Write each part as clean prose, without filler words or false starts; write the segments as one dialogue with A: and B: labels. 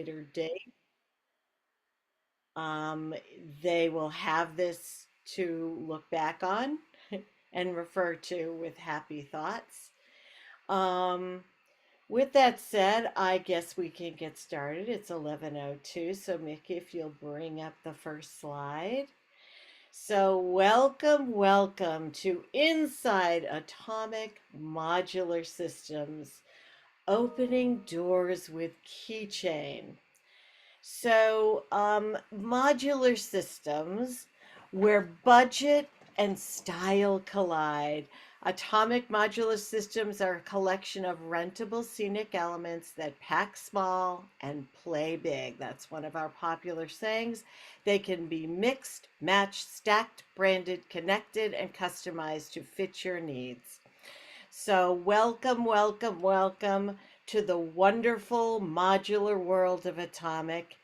A: later date. Um, they will have this to look back on and refer to with happy thoughts. Um, with that said, I guess we can get started. It's 11:02, so Mickey, if you'll bring up the first slide. So, welcome to Inside Atomic Modular Systems, opening doors with KeyChain. So, modular systems where budget and style collide. Atomic modular systems are a collection of rentable scenic elements that pack small and play big. That's one of our popular sayings. They can be mixed, matched, stacked, branded, connected, and customized to fit your needs. So, welcome to the wonderful modular world of Atomic.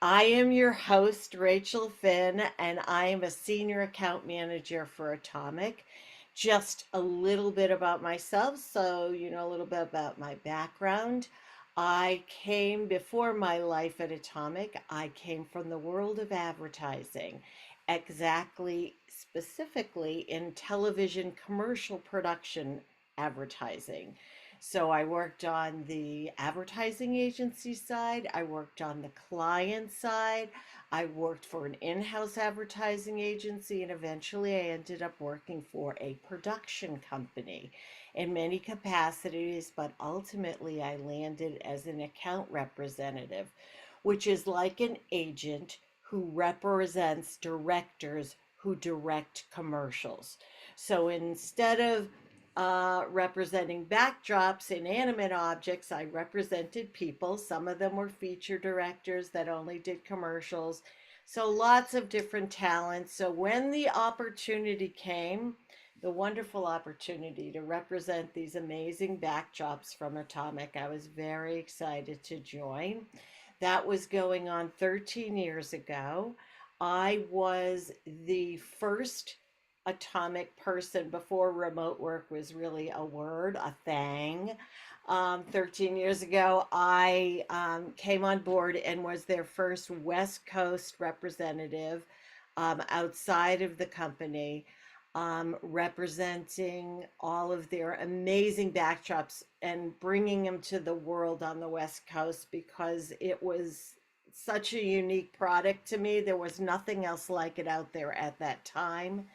A: I am your host, Rachel Finn, and I am a senior account manager for Atomic. Just a little bit about myself, so you know a little bit about my background. Before my life at Atomic, I came from the world of advertising, exactly specifically in television commercial production advertising. So I worked on the advertising agency side, I worked on the client side, I worked for an in-house advertising agency, and eventually I ended up working for a production company in many capacities, but ultimately I landed as an account representative, which is like an agent who represents directors who direct commercials. So instead of representing backdrops, inanimate objects, I represented people. Some of them were feature directors that only did commercials. So lots of different talents. So when the opportunity came, the wonderful opportunity to represent these amazing backdrops from Atomic, I was very excited to join. That was going on 13 years ago. I was the first atomic person before remote work was really a word, a thing. 13 years ago, I came on board and was their first West Coast representative outside of the company, representing all of their amazing backdrops and bringing them to the world on the West Coast because it was such a unique product to me. There was nothing else like it out there at that time.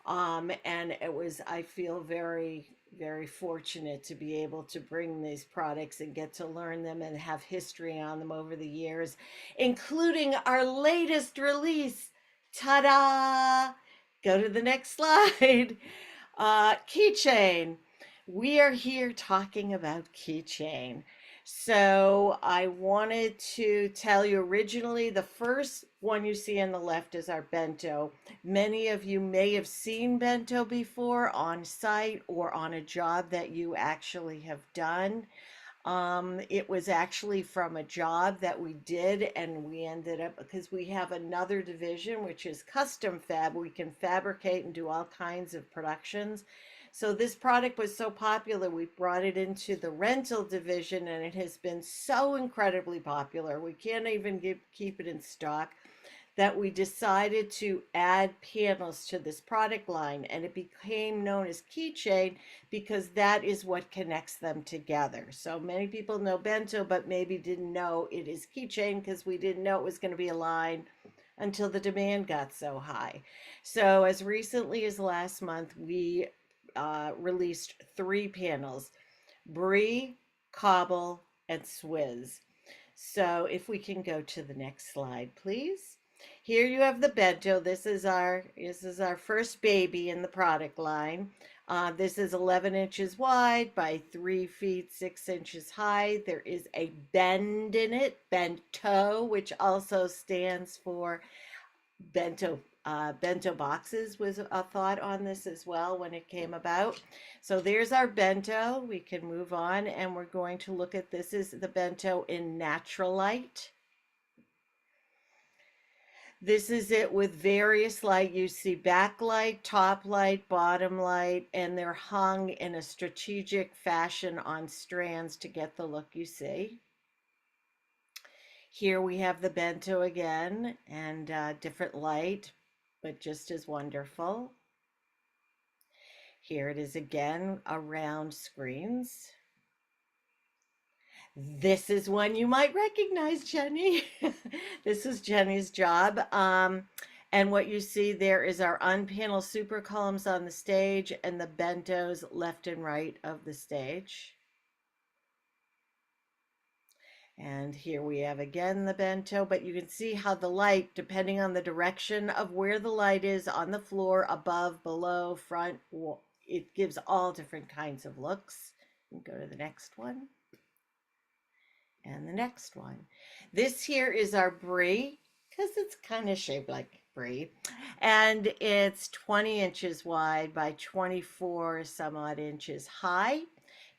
A: And it was, I feel very fortunate to be able to bring these products and get to learn them and have history on them over the years, including our latest release. Ta-da! Go to the next slide. KeyChain. We are here talking about KeyChain. So I wanted to tell you originally, the first one you see on the left is our Bento. Many of you may have seen Bento before on site or on a job that you actually have done. It was actually from a job that we did, and we ended up because we have another division which is custom fab. We can fabricate and do all kinds of productions. So this product was so popular, we brought it into the rental division, and it has been so incredibly popular. We can't even keep it in stock that we decided to add panels to this product line, and it became known as KeyChain because that is what connects them together. So many people know Bento, but maybe didn't know it is KeyChain because we didn't know it was going to be a line until the demand got so high. So as recently as last month, we released 3 panels: Brie, Cobble, and Swizz. So if we can go to the next slide, please. Here you have the Bento. This is our first baby in the product line. This is 11 inches wide by 3 feet 6 inches high. There is a bend in it, Bento, which also stands for Bento. Bento boxes was a thought on this as well when it came about. So there's our Bento. We can move on, and we're going to look at this is the Bento in natural light. This is it with various light. You see backlight, top light, bottom light, and they're hung in a strategic fashion on strands to get the look you see. Here we have the Bento again, and different light, but just as wonderful. Here it is again, around screens. This is one you might recognize, Jenny. This is Jenny's job. And what you see there is our unpaneled super columns on the stage and the bentos left and right of the stage. And here we have again the bento, but you can see how the light, depending on the direction of where the light is on the floor, above, below, front, it gives all different kinds of looks. Go to the next one. And the next one. This here is our brie, because it's kind of shaped like brie. And it's 20 inches wide by 24 some odd inches high.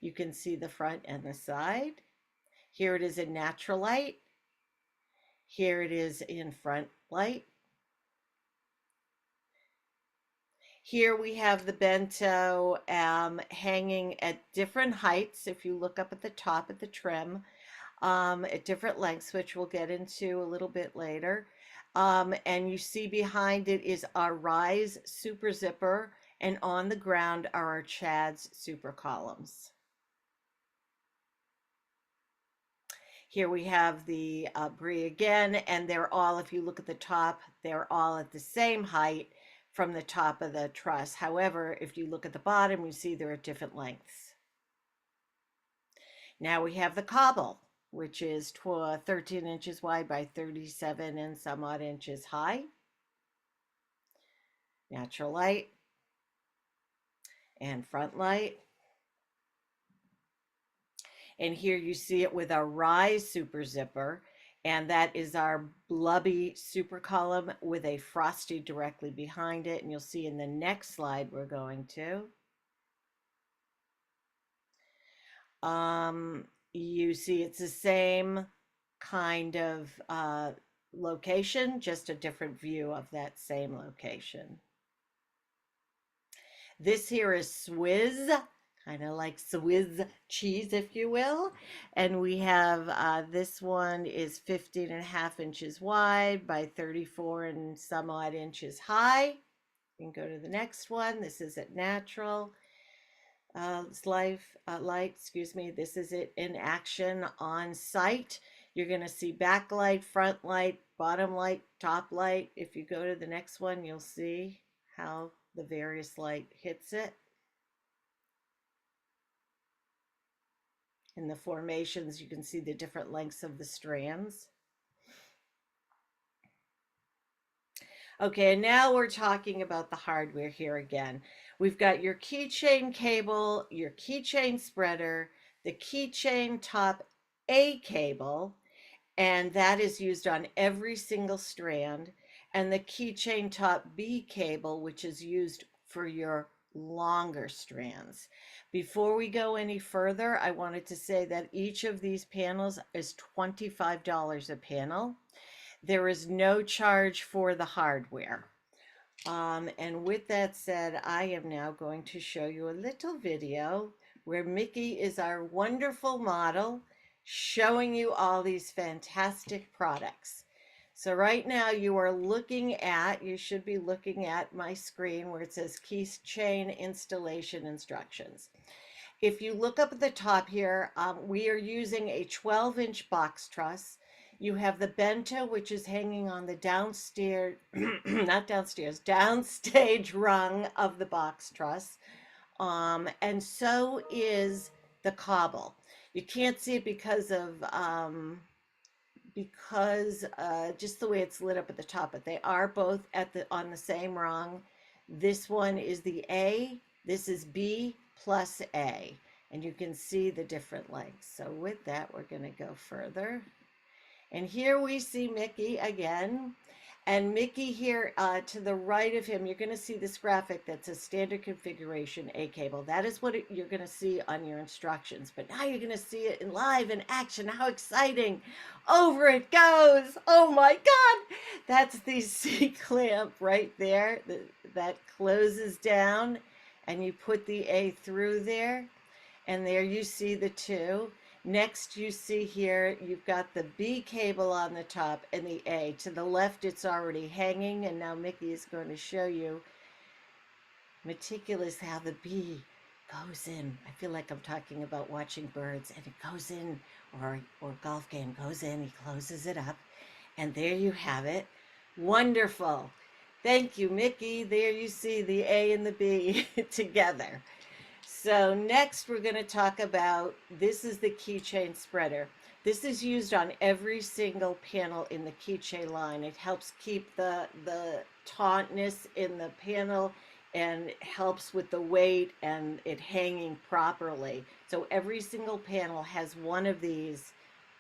A: You can see the front and the side. Here it is in natural light. Here it is in front light. Here we have the bento hanging at different heights. If you look up at the top at the trim, at different lengths, which we'll get into a little bit later. And you see behind it is our Rise super zipper, and on the ground are our Chad's super columns. Here we have the brie again, and they're all, if you look at the top, they're all at the same height from the top of the truss. However, if you look at the bottom, you see they're at different lengths. Now we have the cobble, which is 13 inches wide by 37 and some odd inches high. Natural light and front light. And here you see it with our Rise super zipper, and that is our blubby super column with a frosty directly behind it. And you'll see in the next slide we're going to. You see it's the same kind of location, just a different view of that same location. This here is Swiss, kind of like Swiss cheese, if you will. And we have this one is 15.5 inches wide by 34 and some odd inches high. You can go to the next one. This is at natural light, excuse me. This is it in action on site. You're going to see backlight, front light, bottom light, top light. If you go to the next one, you'll see how the various light hits it. In the formations, you can see the different lengths of the strands. Okay, and now we're talking about the hardware here again. We've got your KeyChain cable, your KeyChain spreader, the KeyChain top A cable, and that is used on every single strand, and the KeyChain top B cable, which is used for your longer strands. Before we go any further, I wanted to say that each of these panels is $25 a panel. There is no charge for the hardware. And with that said, I am now going to show you a little video where Mickey is our wonderful model showing you all these fantastic products. So right now you should be looking at my screen where it says KeyChain installation instructions. If you look up at the top here, we are using a 12-inch box truss. You have the Bento, which is hanging on the downstage rung of the box truss. And so is the cobble. You can't see it because just the way it's lit up at the top, but they are both on the same rung. This one is the A, this is B plus A, and you can see the different lengths. So with that, we're going to go further. And here we see Mickey again. And Mickey here to the right of him, you're going to see this graphic that's a standard configuration A cable. That is what you're going to see on your instructions. But now you're going to see it in live in action. How exciting. Over it goes. Oh my God. That's the C-clamp right there that closes down. And you put the A through there. And there you see the two. Next, you see here, you've got the B cable on the top and the A. To the left, it's already hanging, and now Mickey is going to show you meticulous how the B goes in. I feel like I'm talking about watching birds, and it goes in, or golf game goes in, he closes it up, and there you have it. Wonderful. Thank you, Mickey. There you see the A and the B together. So next we're going to talk about, this is the KeyChain spreader. This is used on every single panel in the KeyChain line. It helps keep the tautness in the panel and helps with the weight and it hanging properly. So every single panel has one of these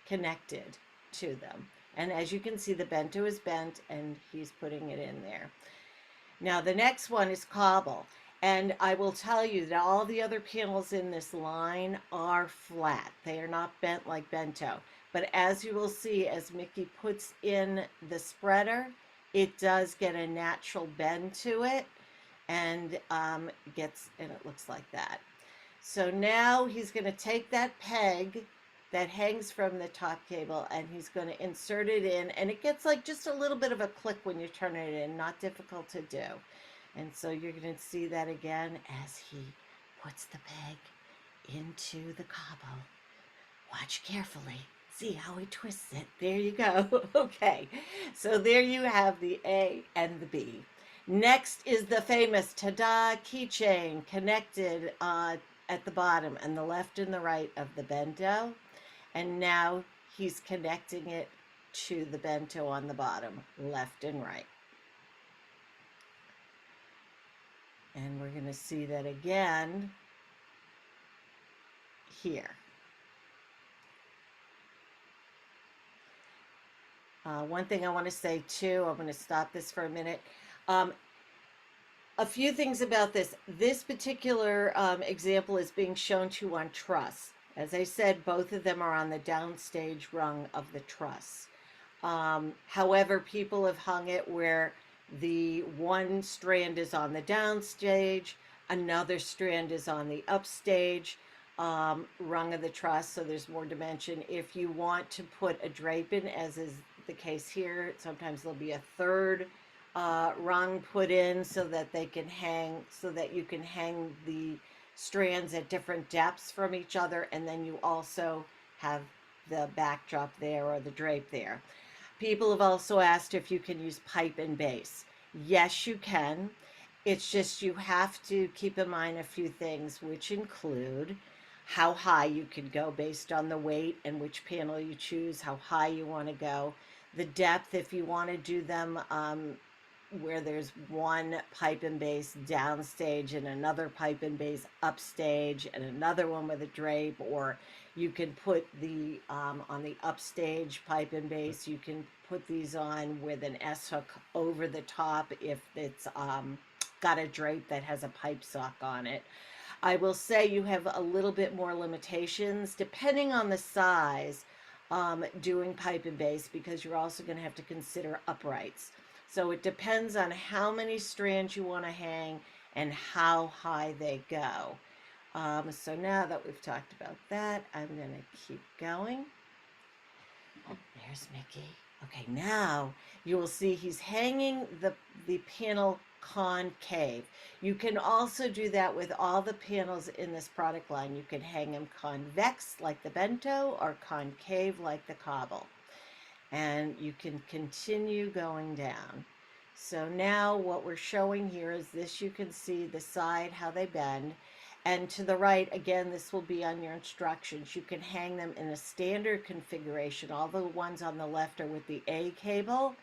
A: connected to them. And as you can see, the bento is bent and he's putting it in there. Now the next one is cobble. And I will tell you that all the other panels in this line are flat. They are not bent like bento. But as you will see, as Mickey puts in the spreader, it does get a natural bend to it and and it looks like that. So now he's going to take that peg that hangs from the top cable and he's going to insert it in, and it gets like just a little bit of a click when you turn it in, not difficult to do. And so you're going to see that again as he puts the peg into the cobble. Watch carefully. See how he twists it. There you go. Okay, so there you have the A and the B. Next is the famous ta-da keychain connected at the bottom and the left and the right of the bento. And now he's connecting it to the bento on the bottom, left and right. And we're going to see that again here. One thing I want to say too, I'm going to stop this for a minute. A few things about this. This particular example is being shown to you on truss. As I said, both of them are on the downstage rung of the truss. However, people have hung it where the one strand is on the downstage, another strand is on the upstage rung of the truss, so there's more dimension. If you want to put a drape in, as is the case here, sometimes there'll be a third rung put in so that they can hang, so that you can hang the strands at different depths from each other, and then you also have the backdrop there or the drape there. People have also asked if you can use pipe and base. Yes, you can. It's just you have to keep in mind a few things, which include how high you can go based on the weight and which panel you choose, how high you want to go, the depth, if you want to do them where there's one pipe and base downstage and another pipe and base upstage and another one with a drape, or you can put the on the upstage pipe and base, you can put these on with an S hook over the top if it's got a drape that has a pipe sock on it. I will say you have a little bit more limitations depending on the size doing pipe and base, because you're also going to have to consider uprights. So it depends on how many strands you want to hang and how high they go. So now that we've talked about that, I'm going to keep going. There's Mickey. Okay, now you will see he's hanging the panel concave. You can also do that with all the panels in this product line. You can hang them convex like the bento or concave like the cobble. And you can continue going down. So now what we're showing here is this. You can see the side, how they bend. And to the right, again, this will be on your instructions. You can hang them in a standard configuration. All the ones on the left are with the A cable.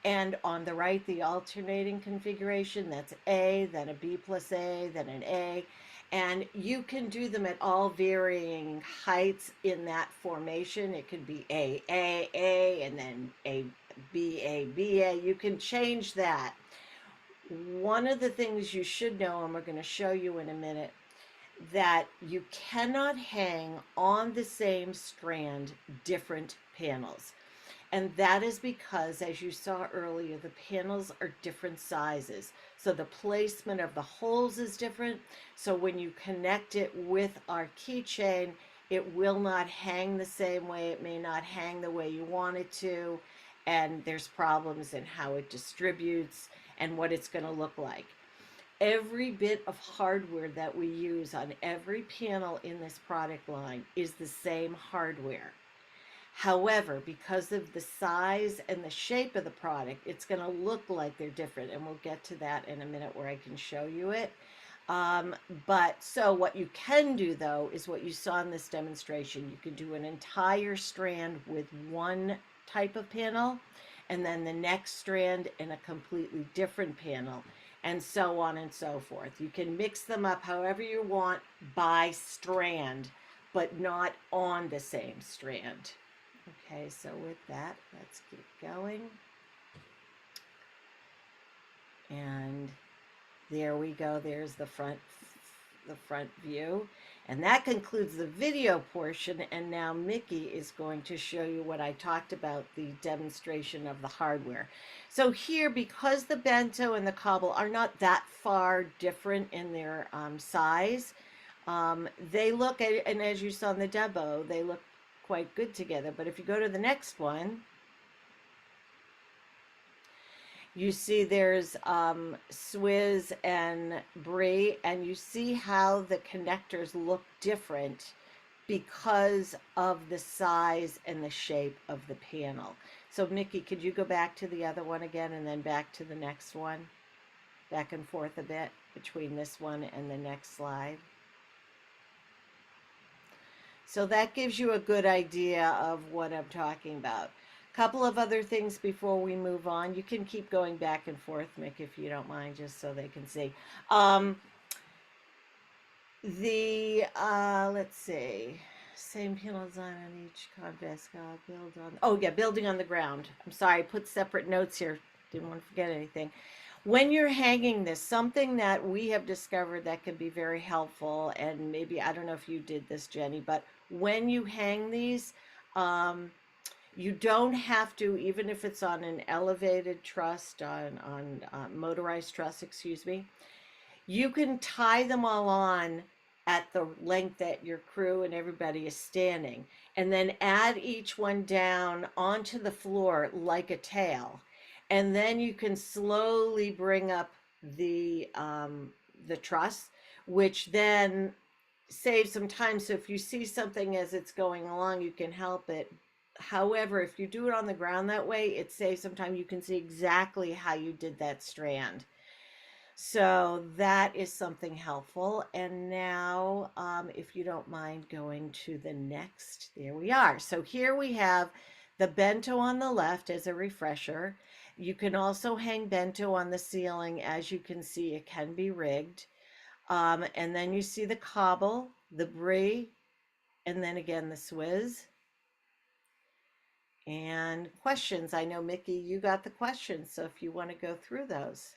A: And on the right, the alternating configuration, that's A, then a B plus A, then an A. And you can do them at all varying heights in that formation. It could be A, and then A, B, A. You can change that. One of the things you should know, and we're going to show you in a minute, that you cannot hang on the same strand different panels. And that is because, as you saw earlier, the panels are different sizes. So the placement of the holes is different. So when you connect it with our keychain, it will not hang the same way. It may not hang the way you want it to. And there's problems in how it distributes and what it's going to look like. Every bit of hardware that we use on every panel in this product line is the same hardware. However, because of the size and the shape of the product, it's going to look like they're different. And we'll get to that in a minute where I can show you it. But so what you can do though is what you saw in this demonstration. You can do an entire strand with one type of panel and then the next strand in a completely different panel and so on and so forth. You can mix them up however you want by strand, but not on the same strand. Okay, so with that, let's keep going. And there we go. There's the front view. And that concludes the video portion. And now Mickey is going to show you what I talked about, the demonstration of the hardware. So here, because the Bento and the Cobble are not that far different in their size, they look, and as you saw in the demo, they look quite good together. But if you go to the next one, you see there's Swizz and Brie, and you see how the connectors look different because of the size and the shape of the panel. So Mickey, could you go back to the other one again and then back to the next one? Back and forth a bit between this one and the next slide. So that gives you a good idea of what I'm talking about. Couple of other things before we move on. You can keep going back and forth, Mick, if you don't mind, just so they can see. Let's see. Same panel design on each convex build on. Oh yeah, building on the ground. I'm sorry, I put separate notes here. Didn't want to forget anything. When you're hanging this, something that we have discovered that can be very helpful, and maybe, I don't know if you did this, Jenny, but when you hang these, you don't have to, even if it's on an elevated truss, on motorized truss, excuse me, you can tie them all on at the length that your crew and everybody is standing, and then add each one down onto the floor like a tail. And then you can slowly bring up the truss, which then saves some time. So if you see something as it's going along, you can help it. However, if you do it on the ground that way, it saves some time. You can see exactly how you did that strand. So that is something helpful. And now, if you don't mind going to the next, there we are. So here we have the Bento on the left as a refresher. You can also hang Bento on the ceiling. As you can see, it can be rigged. And then you see the Cobble, the Brie, and then again the Swizz. And questions. I know, Mickey, you got the questions, so if you want to go through those.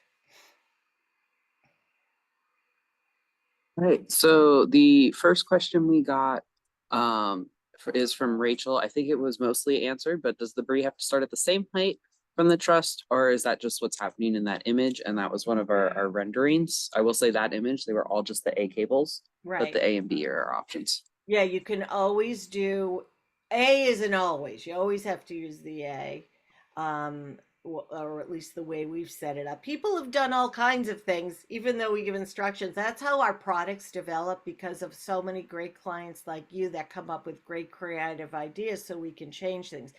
B: All right, so the first question we got is from Rachel. I think it was mostly answered, but does the Brie have to start at the same height from the truss, or is that just what's happening in that image? And that was one of our renderings. I will say that image, they were all just the A cables, but
A: Right.
B: the A and B are our options.
A: Yeah, you can always do, A isn't always. You always have to use the A, or at least the way we've set it up. People have done all kinds of things, even though we give instructions. That's how our products develop, because of so many great clients like you that come up with great creative ideas so we can change things.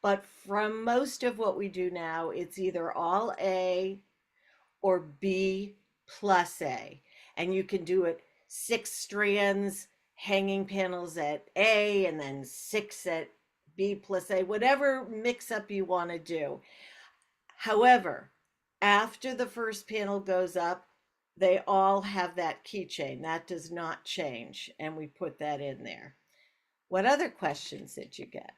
A: But from most of what we do now, it's either all A or B plus A. And you can do it 6 strands, hanging panels at A, and then 6 at B plus A, whatever mix up you want to do. However, after the first panel goes up, they all have that keychain. That does not change. And we put that in there. What other questions did you get?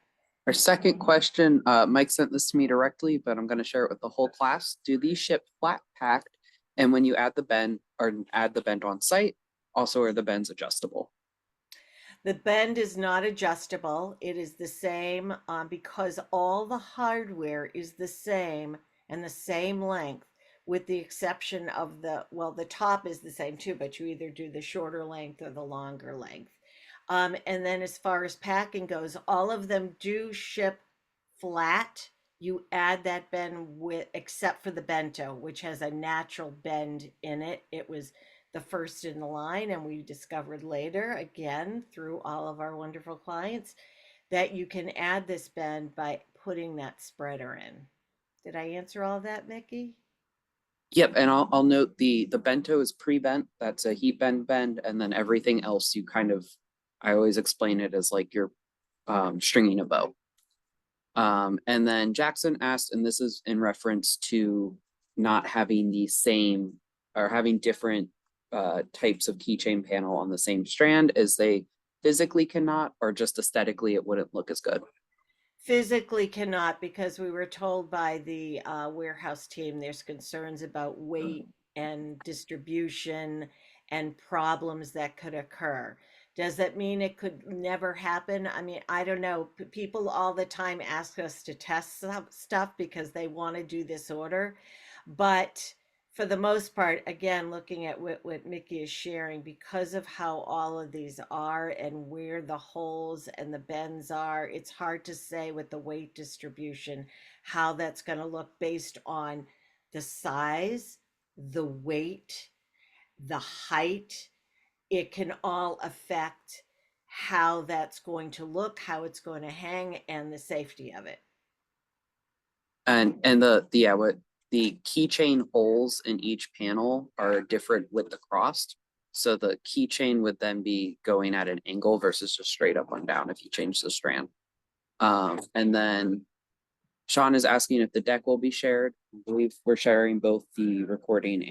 B: Our second question, Mike sent this to me directly, but I'm going to share it with the whole class. Do these ship flat packed? And when you add the bend on site, also are the bends adjustable?
A: The bend is not adjustable. It is the same, because all the hardware is the same and the same length, with the exception of the top is the same too, but you either do the shorter length or the longer length. And then as far as packing goes, all of them do ship flat. You add that bend with, except for the bento, which has a natural bend in it. It was the first in the line, and we discovered later, again, through all of our wonderful clients, that you can add this bend by putting that spreader in. Did I answer all of that, Mickey?
B: Yep, and I'll note the bento is pre-bent. That's a heat bend, and then everything else you kind of, I always explain it as like you're stringing a bow. And then Jackson asked, and this is in reference to not having the same or having different types of keychain panel on the same strand, as they physically cannot, or just aesthetically it wouldn't look as good.
A: Physically cannot, because we were told by the warehouse team there's concerns about weight and distribution and problems that could occur. Does that mean it could never happen? I mean, I don't know. People all the time ask us to test stuff because they want to do this order. But for the most part, again, looking at what Mickey is sharing, because of how all of these are and where the holes and the bends are, it's hard to say with the weight distribution how that's going to look based on the size, the weight, the height. It can all affect how that's going to look, how it's going to hang, and the safety of it.
B: And the yeah, what the keychain holes in each panel are different with the crossed. So the keychain would then be going at an angle versus just straight up and down if you change the strand. And then Sean is asking if the deck will be shared. I believe we're sharing both the recording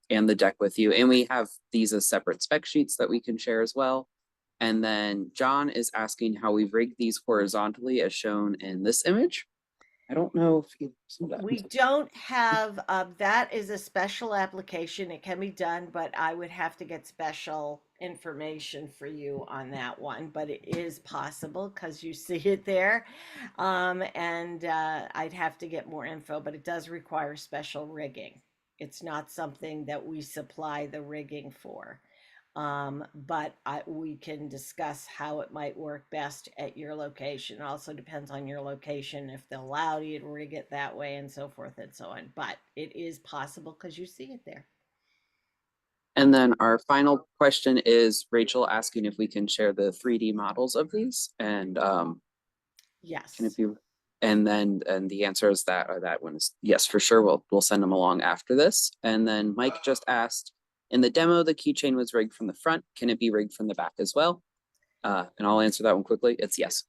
B: and the deck with you. And we have these as separate spec sheets that we can share as well. And then John is asking how we've rigged these horizontally as shown in this image. I don't know if you see that.
A: We don't have, that is a special application. It can be done, but I would have to get special information for you on that one. But it is possible because you see it there. And I'd have to get more info, but it does require special rigging. It's not something that we supply the rigging for. But we can discuss how it might work best at your location. It also depends on your location, if they'll allow you to rig it that way and so forth and so on. But it is possible because you see it there.
B: And then our final question is Rachel asking if we can share the 3D models of these, and can it
A: Yes.
B: be, and then and the answer is that, or that one is yes, for sure. We'll send them along after this. And then Mike just asked, in the demo, the keychain was rigged from the front. Can it be rigged from the back as well? And I'll answer that one quickly. It's yes.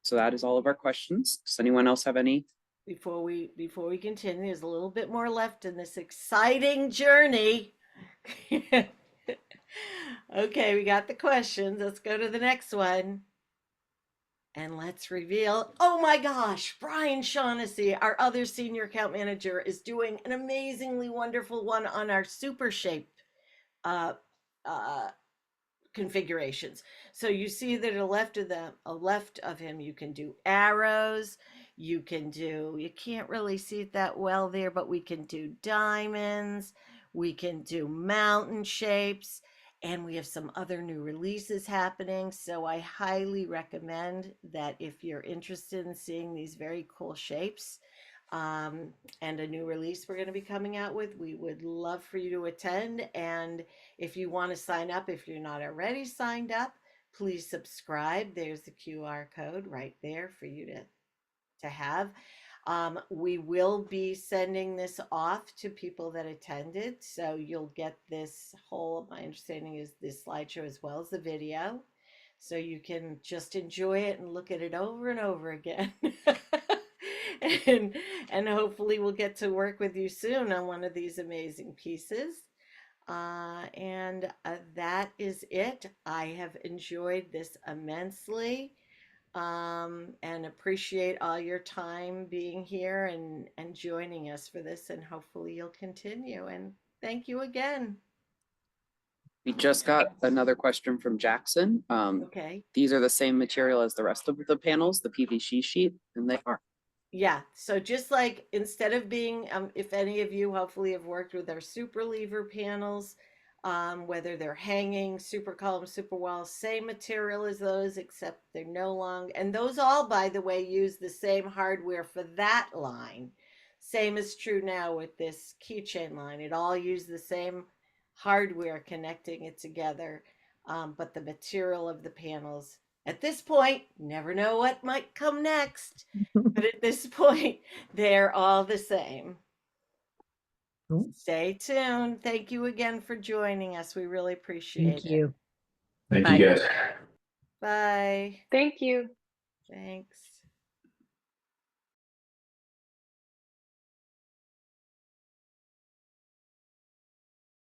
B: So that is all of our questions. Does anyone else have any?
A: Before we continue, there's a little bit more left in this exciting journey. Okay, we got the questions. Let's go to the next one. And let's reveal, oh my gosh, Brian Shaughnessy, our other senior account manager, is doing an amazingly wonderful one on our super shape uh, uh, configurations. So you see that left of him, you can do arrows. You can't really see it that well there, but we can do diamonds. We can do mountain shapes. And we have some other new releases happening. So I highly recommend that if you're interested in seeing these very cool shapes, and a new release we're going to be coming out with, we would love for you to attend. And if you want to sign up, if you're not already signed up, please subscribe. There's the QR code right there for you to have. We will be sending this off to people that attended. So you'll get this whole, my understanding is this slideshow as well as the video. So you can just enjoy it and look at it over and over again. and and hopefully we'll get to work with you soon on one of these amazing pieces. And that is it. I have enjoyed this immensely, and appreciate all your time being here and joining us for this. And hopefully you'll continue. And thank you again.
B: We just got another question from Jackson.
A: Okay.
B: These are the same material as the rest of the panels, the PVC sheet, and they are.
A: Yeah, so just like instead of being, if any of you hopefully have worked with our super lever panels, whether they're hanging, super column, super wall, same material as those, except they're no longer, and those all, by the way, use the same hardware for that line. Same is true now with this KeyChain line. It all uses the same hardware connecting it together, but the material of the panels at this point, never know what might come next, but at this point, they're all the same.
C: Cool.
A: Stay tuned. Thank you again for joining us. We really appreciate
C: Thank you.
D: Thank
B: Bye.
D: you guys.
A: Bye.
E: Thank you.
A: Thanks.